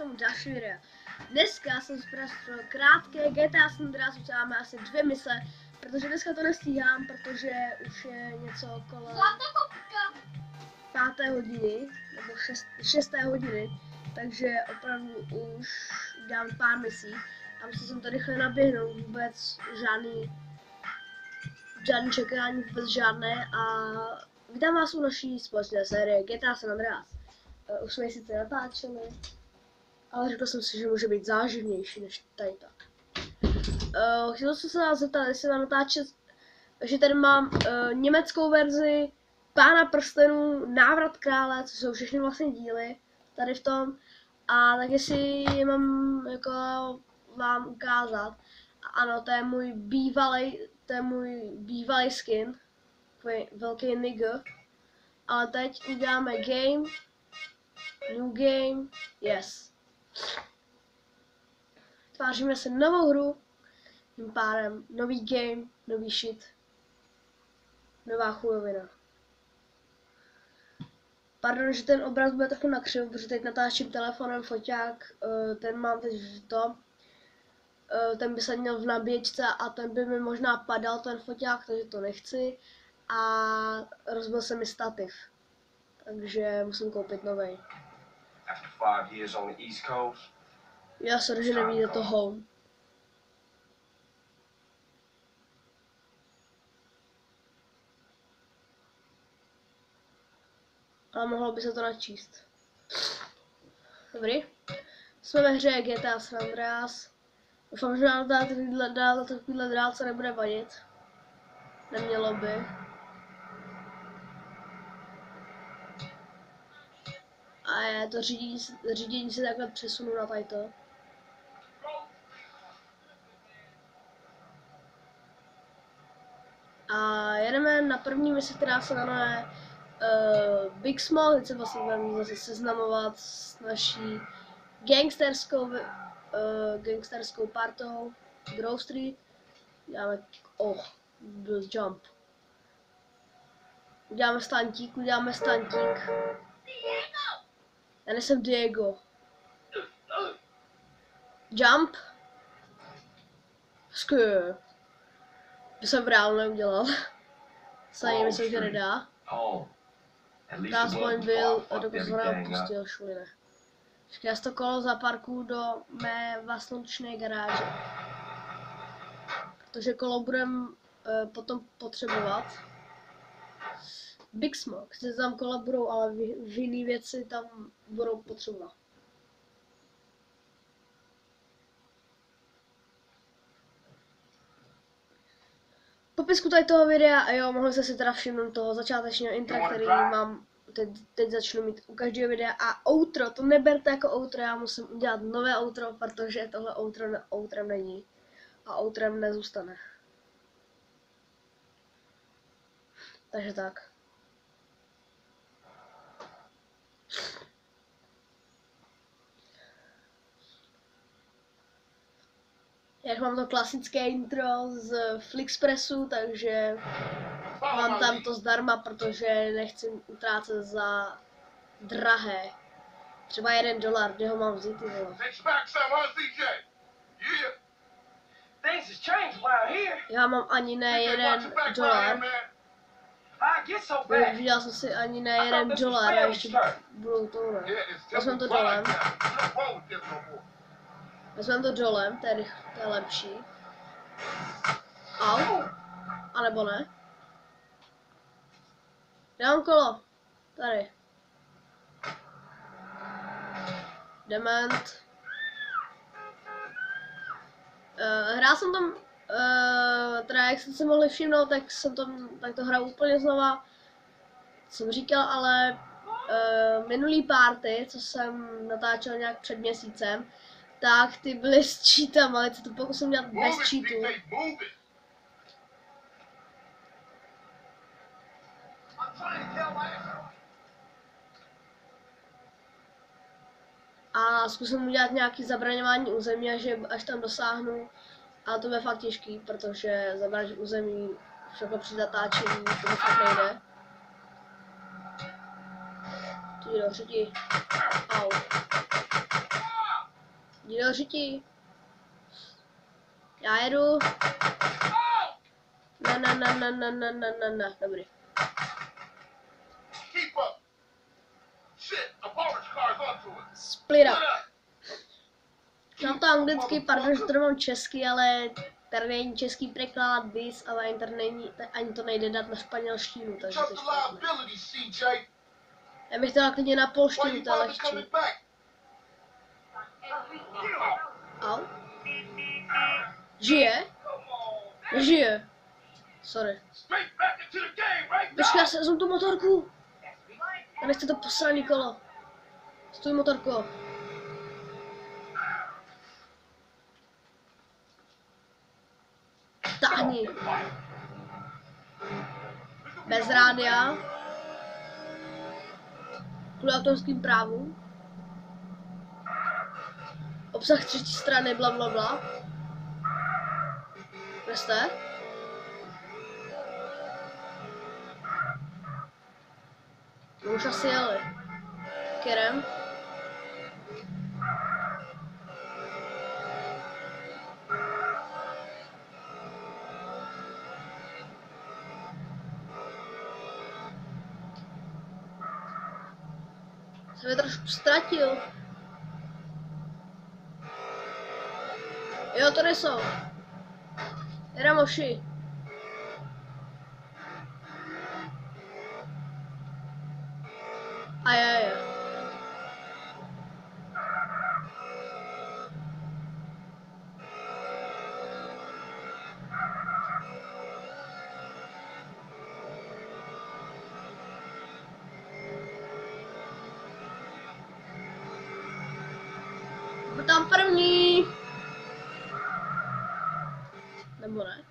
tomu další videa. Dneska jsem zprostřel krátké GTA San Andreas, už máme asi 2 mise, protože dneska to nestíhám, protože už je něco okolo 5. hodiny, nebo 6. hodiny, takže opravdu už dám pár misí a musel jsem to rychle naběhnout, vůbec žádný čekání, vůbec žádné a vítám vás u naší společné série GTA San Andreas. Už jsme ji sice natáčeli, ale řekl jsem si, že může být záživnější než tady tak. Chtěl jsem se vás zeptat, jestli mám natáčet, že tady mám německou verzi Pána prstenů, Návrat krále, co jsou všechny vlastně díly tady v tom. A tak jestli je mám jako vám ukázat. A ano, to je můj bývalý skin, takový velký nigger. Ale teď uděláme game, new game, yes. Tváříme se novou hru, tím pádem nový game, nový shit, nová chujovina. Pardon, že ten obraz bude trochu nakřiv, protože teď natáčím telefonem foťák, ten mám teď v tom, ten by se měl v nabíječce a ten by mi možná padal ten foťák, takže to nechci a rozbil se mi stativ, takže musím koupit novej. Já sorry, že nevíde to home. Ale mohlo by se to načíst. Dobrý. Jsme ve hře GTA San Andreas. Doufám, že nám dál takovýhle dálce nebude vadit. Nemělo by. A je to řídění se takhle přesunu na tadyto. A jedeme na první misi, která se jmenuje Big Smoke. Teď se vlastně budeme zase seznamovat s naší gangsterskou partou Grove Street. Děláme, byl jump. Uděláme stantík. Já nejsem Diego. Jump. Skr. To jsem v reálu neudělal. Stejně myslím, že nedá. Aspoň byl, dokud se neopustil, šli ne. Já to kolo zaparkuju do mé vlastnoručné garáže. Protože kolo budem potom potřebovat. Big Smoke, že tam kola budou, ale v jiné věci tam budou potřebovat. Popisku tady toho videa, a jo, mohli jste si teda všimnout toho začátečního intra, který mám, teď začnu mít u každého videa. A outro, to neberte jako outro, já musím udělat nové outro, protože tohle outro outrem není. A outrem nezůstane. Takže tak. Jak mám to klasické intro z Flixpressu, takže mám tam to zdarma, protože nechci utrácet za drahé. Třeba $1, kde ho mám vzít, ty vole. Já mám ani ne $1. Viděl jsem si ani ne $1 a ještě budou tohle. Vezmeme to dolem, to je lepší. Au. A nebo ne? Dám kolo. Tady. Dement. Hrál jsem tam, teda jak jste si mohli všimnout, tak to hraju úplně znova, co jsem říkal, ale minulý party, co jsem natáčel nějak před měsícem, tak ty byly s cheatama, ale to pokusím dělat bez cheatů. A zkusím udělat nějaký zabraňování území, až tam dosáhnu. Ale to bude fakt těžký, protože zabránit území všechno při zatáčení, to fakt nejde. Třetí. Au. Jdi do řití. Já jedu. Na. Dobrý. Split up. Mám to anglicky, pardon, že to mám česky, ale tady není český překlad, this, ale ani to nejde dát na španělštinu, takže to je špatné. Já bych to dal klidně na polštinu, to je lehčí. Au. Žije? Nežije. Sorry. Počkej, já si vezmu tu motorku. Já nechci to posraný kolo. Stůj, motorko. Táhni. Bez rádia. Kvůli autorským právům. Obsah třetí strany, blablabla. Kde jste? No už asi jeli. Kerem. Jsem je trošku ztratil. Jo, tady jsou. Ramoši. A je. Tam první. Nebo ne?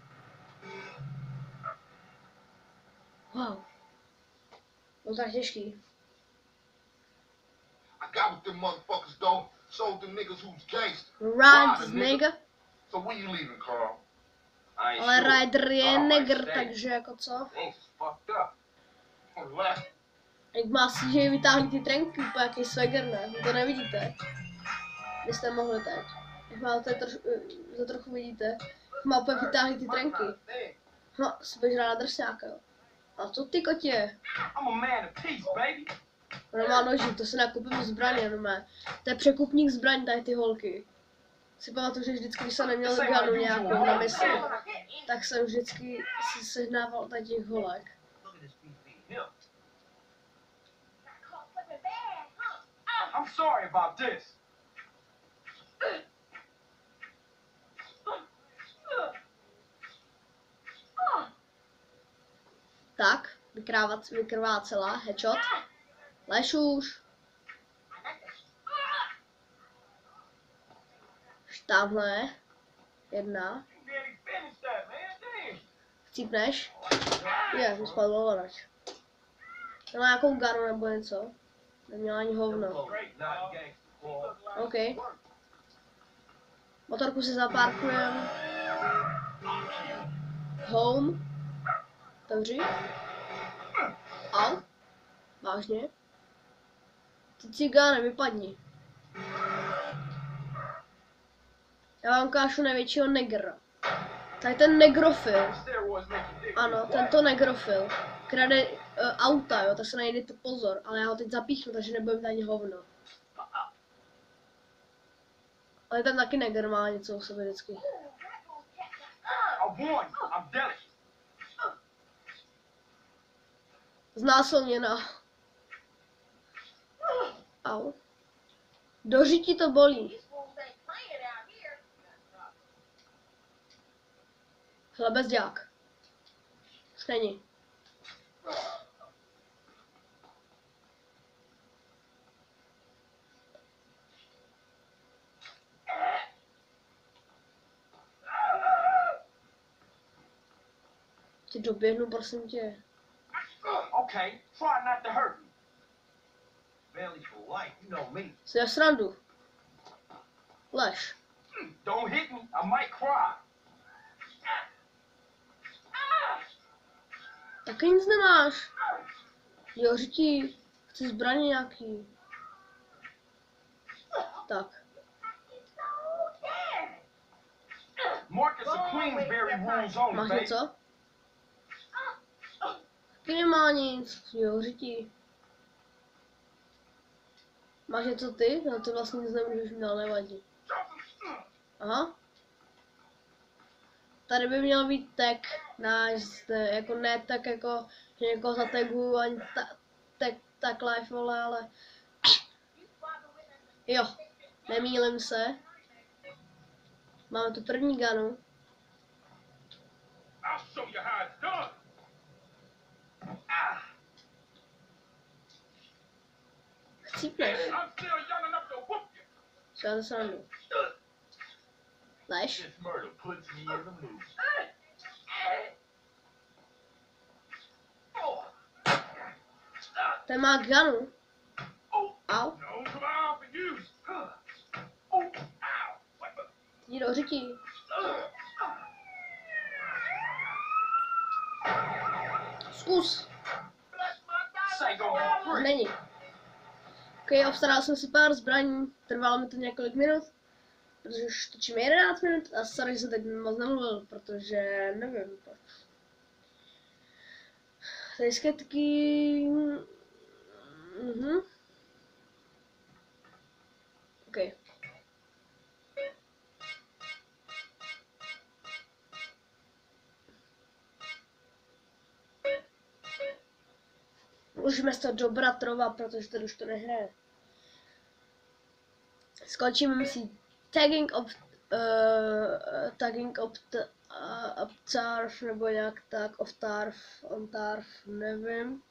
Wow. Bylo tak těžký. Right, nigga. Ale Ryder je negr, takže jako co? Jak má si, že vytáhli ty trenky, úplně jaký swagger, ne? To nevidíte. Byste mohli teď. Jak má to trochu vidíte. Jak má úplně vytáhli ty trenky. No, si budeš hrát na drsňáka, jo. A co ty kotě? To nemá noží, to se nakupím zbraně, normálně. To je překupník zbraň, tady ty holky. Si pamatuju, že vždycky, když jsem neměl ganu nějakou na mysli, tak jsem vždycky si sehnával tady těch holek. I'm sorry about this. Tak, vykrvácela, headshot. Lež už. Tamhle. Jedna. Chcípneš? Je, mi spadl ovladač. Měla nějakou ganu nebo něco? Neměla ani hovno. OK. Motorku si zaparkujem. Home. Otevři. Au. Vážně? Ty cigáne, vypadni. Já vám ukážu největšího negra. Tady ten negrofil. Ano, tento negrofil. Krade auta, jo, tak se najdete pozor. Ale já ho teď zapíchnu, takže nebudem ani hovno. Ale ten taky negr má něco u sebe vždycky. Znásilněná. Au. Do řiti to bolí. Hlebezďák. Už není. Ti doběhnu, prosím tě. Okay, try not to hurt me. Barely for life, you know me. Si na srandu. Lež. Don't hit me, I might cry. Taky nic nemáš. Jo, řití. Chci zbraně nějaký. Tak. Queensberry rules only, Máš baby. něco? Taky nemá nic, jo, řití. Máš něco ty? No to vlastně nic nemůžeš mít, ale nevadí. Aha. Tady by měl být tag náš, jako ne tak jako, že někoho zataguju ani tak live, vole, ale... Jo, nemýlim se. Máme tu první gunu. I'll show you how it's done. Chcípneš. I'm still young enough to whoop you. Co já to srandu. Lež. This murder puts me in the mood. Ten má gunu. Au. No, come on for you. Oh, ow. What the? Jdi do řití. Zkus. Psycho. Není. Ok, obstaral jsem si pár zbraní, trvalo mi to několik minut, protože už točíme 11 minut a sorry, že jsem teď moc nemluvil, protože nevím proč. Tady sketky... Ok. Můžeme z toho do Bratrova, protože tady už to nehraje. Skončíme si tagging of Tarf, nebo nějak tak, of Tarf, on Tarf, nevím.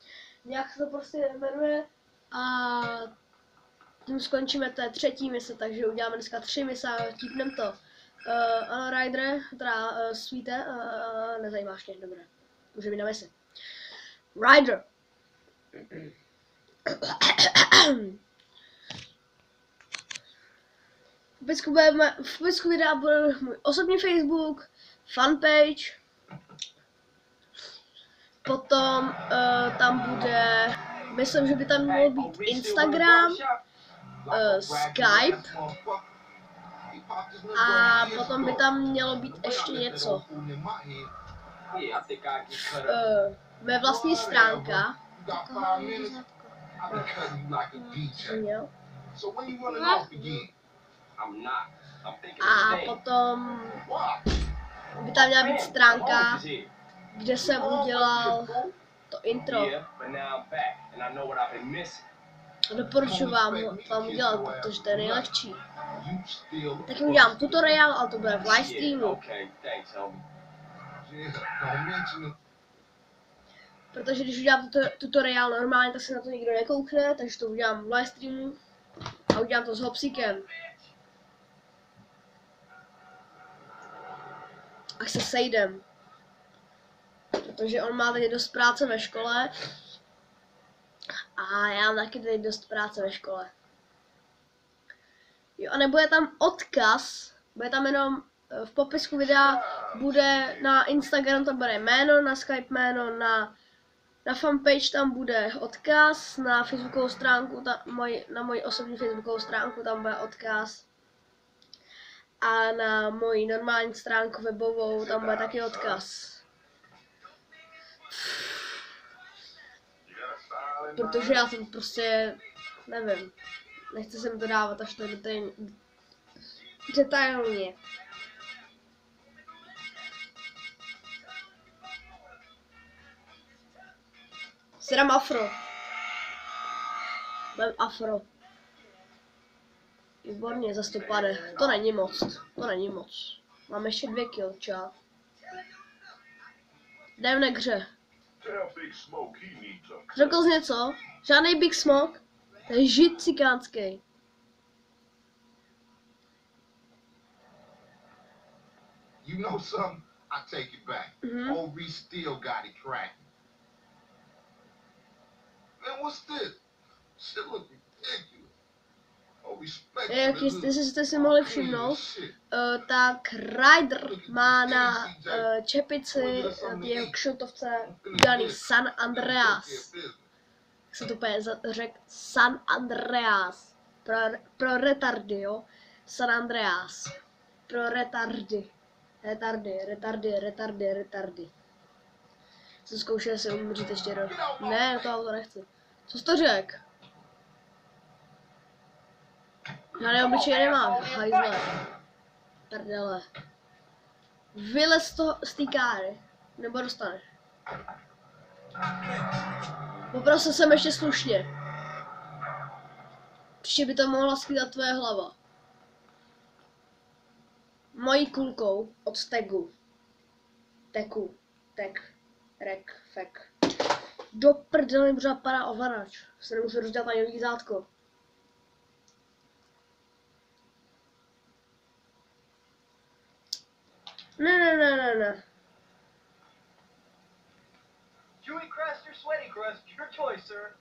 Nějak se to prostě jmenuje. A tím skončíme, to je třetí mise, takže uděláme dneska 3 mise a típnem to. Ano, Rider, teda Sweete, nezajímáš mě, dobré. Může být na misi. Rider. V popisku videa bude můj osobní Facebook, fanpage, potom tam bude, myslím, že by tam měl být Instagram, Skype a potom by tam mělo být ještě něco. Mé vlastní stránka. A potom by tam měla být stránka, kde jsem udělal to intro. Doporučuji vám udělat, protože to je nejlehčí. Taky udělám tutoriál, ale to bude v livestreamu. Protože když udělám tutoriál normálně, tak se na to nikdo nekoukne, takže to udělám v livestreamu a udělám to s Hopsíkem. Až se sejdem. Protože on má tady dost práce ve škole. A já mám taky tady dost práce ve škole. Jo, a nebude tam odkaz, bude tam jenom v popisku videa, bude na Instagram tam bude jméno, na Skype jméno, na fanpage tam bude odkaz, na facebookovou stránku, na moji osobní facebookovou stránku tam bude odkaz. A na moji normální stránku webovou tam bude taky odkaz. Protože já jsem prostě, nevím, nechci sem to dávat až to detailně. Si dám afro. Dám afro. Výborně, zase to pade. To není moc. To není moc. Mám ještě 2 kill, čau. Jdem na hře. Řekl jsi něco? Žádnej Big Smoke? To je žid cikánský. You know something? I take it back. Old Reese still got it cracking. Man, what's this? Shit look ridiculous. Oh, respect. Jak jste si mohli všimnout, tak Rider má na čepici jeho kšotovce udělaný San Andreas. Jak se to úplně řekl? San Andreas. Pro retardy, jo? San Andreas. Pro retardy. Retardy. Jsem zkoušel se umřít ještě jednou. Ne, to auto nechci. Co jsi to řek? Žádné obličeje nemám, hajzle. Prdele. Vylez z té káry, nebo dostaneš. Poprosil jsem ještě slušně. Příště by to mohla skýtat tvoje hlava. Mojí kulkou od tegu. Fek. Do prdele mi pořád padá ovladač. Se nemůžu rozdělat ani lízátko. Ne. Chewy crust or sweaty crust, your choice, sir.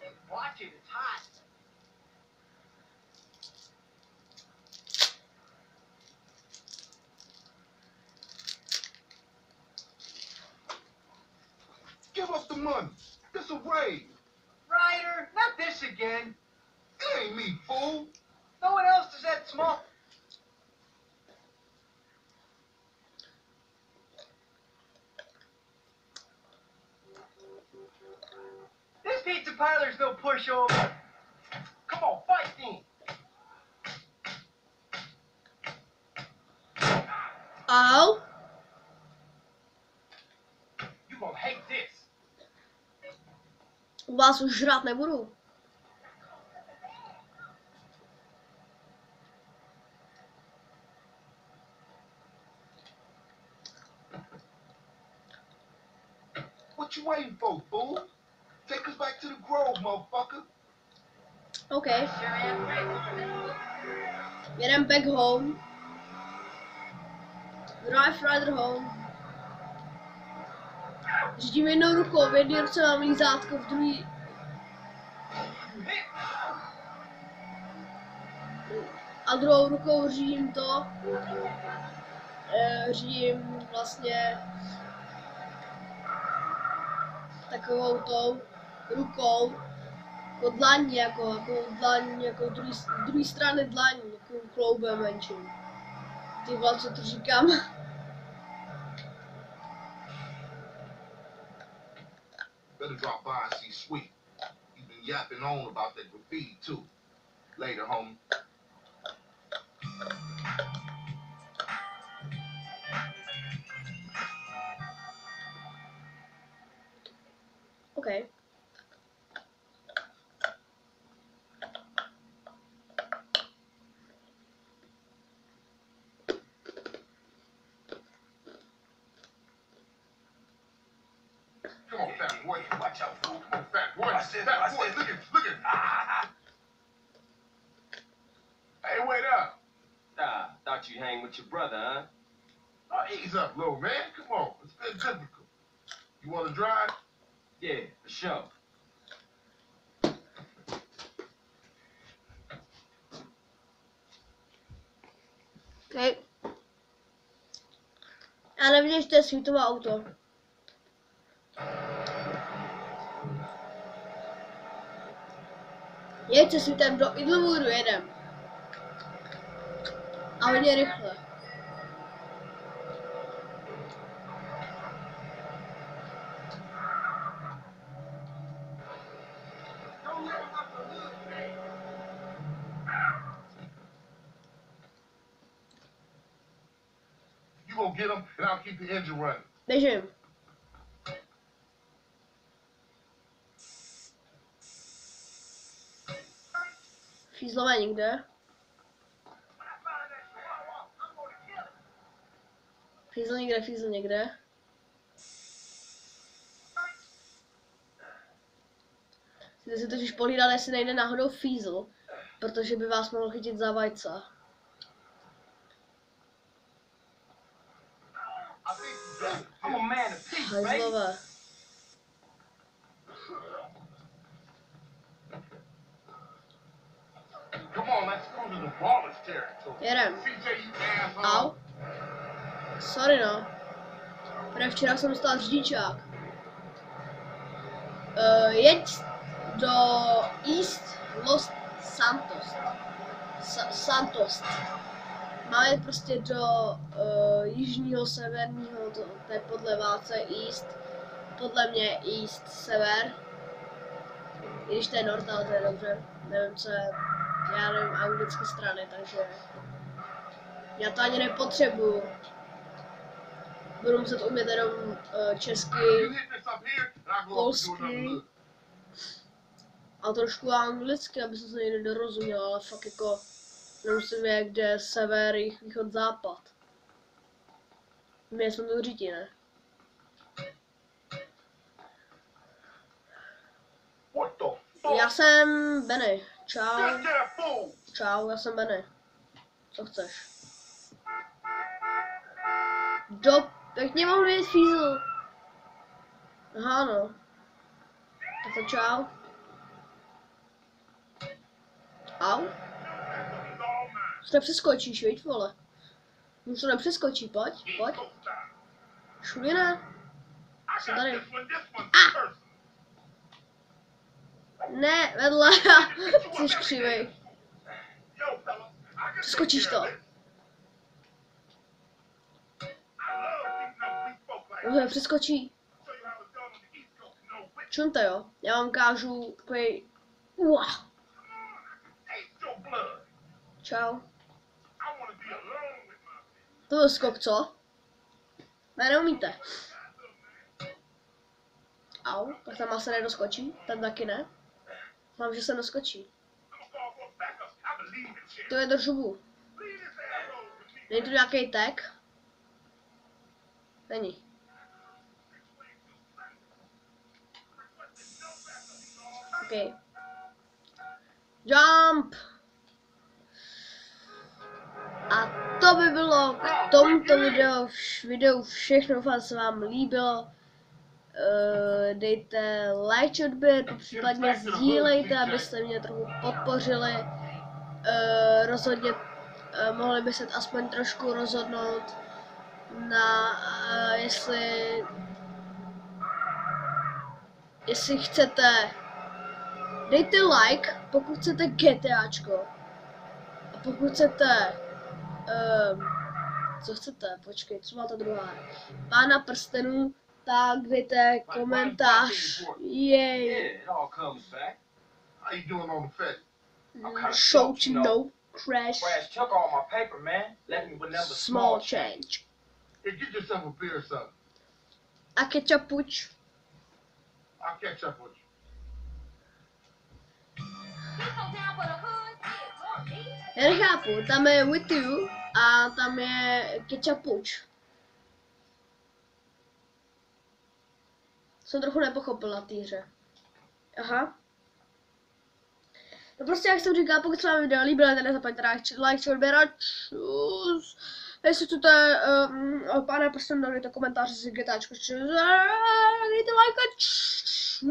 Hey, watch it, it's hot. Give us the money. This a raid. Ryder, not this again. It ain't me, fool. No one else does that small. This pizza parlor's no pushover. Come on, fight then. Au. You gonna hate this. U vás už žrát nebudu. What you waiting for, fool? Take us back to the Grove, motherfucker. OK. Jedem back home. Drive Rider home. Řídím jednou rukou, v jedné ruce mám lízátko, v druhé... A druhou rukou řídím to. Řídím vlastně takovou tou rukou, jako dlaň, jako druhý strany dlaň, jako kloubem menším. Ty vole, co to říkám? Better drop by and see Sweet. You've been yapping on about that graffiti too. Later, homie. OK. Come on, fat boy. Watch out, fool. Come on, fat boy. Watch this, Fat watch boy, this. look at. Hey, wait up. Thought you hang with your brother, huh? Oh, ease up, little man. Come on. It's been difficult. You want to drive? Yeah, for sure. OK. Já nevidím, že to je svítová auto. Jeď se svítem do Idlewoodu, jedem. A hodně rychle. You gonna get him, and I'll keep the engine running. Běžím. Fízlové nikde. Fízl někde. Chcete si totiž pohlídat, jestli nejde náhodou fízl, protože by vás mohl chytit za vajca. I'm a man of peace, baby. Hajzlové. Come on, let's go to the ballers territory. Jedem. CJ, you asshole. Au. Sorry no. Protože včera jsem dostal řidičák. Jeď do East Los Santos. Santos. Máme prostě do jižního, severního, to je podle Váce East. Podle mě East, sever. I když to je North, ale to je dobře. Nevím, co je, já nevím anglické strany, takže já to ani nepotřebuju. Budu muset umět jenom česky, polsky a trošku anglicky, aby se někdo dorozuměl, ale fakt jako nemusím vědět, kde je sever, jih, východ, západ. My jsme to říti, ne? Já jsem Benny. Čau. Čau, já jsem Benny. Co chceš? Jak mě mohl vědět fízl? Aha, no. Tak to čau. Au. Co to nepřeskočíš, viď, vole? Už to nepřeskočí, pojď, pojď. Šulina. Jsem tady. Ne, vedle. Jsi křivej. Přeskočíš to. Dobře, přeskočí. Čunte, jo. Já vám kážu takový. Čau. To byl skok, co? Ne, neumíte. Au, tak tam asi nedoskočí, ten taky ne. Mám, že se doskočí. To je držubu. Není to nějaký tag? Není. OK. Jump! A to by bylo k tomuto videu všechno, doufám, se vám líbilo. Dejte like, odběr, případně sdílejte, abyste mě trochu podpořili. Rozhodně mohli by se aspoň trošku rozhodnout na jestli chcete, dejte like, pokud chcete GTAčko. A pokud chcete co chcete, počkej, co má ta druhá? Pána prstenů, tak dejte komentář. Jej. Show to no crash. Small change. A ketchupuč. Já nechápu, tam je with you a tam je ketchupuč. Jsem trochu nepochopil na té hře. Aha. No prostě jak jsem říkal, pokud se vám video líbilo, tak nezapomeňte dát like, odběr, čus. Jestli chcete pána prstenu, dejte komentář si GTAčko, dejte like a čus.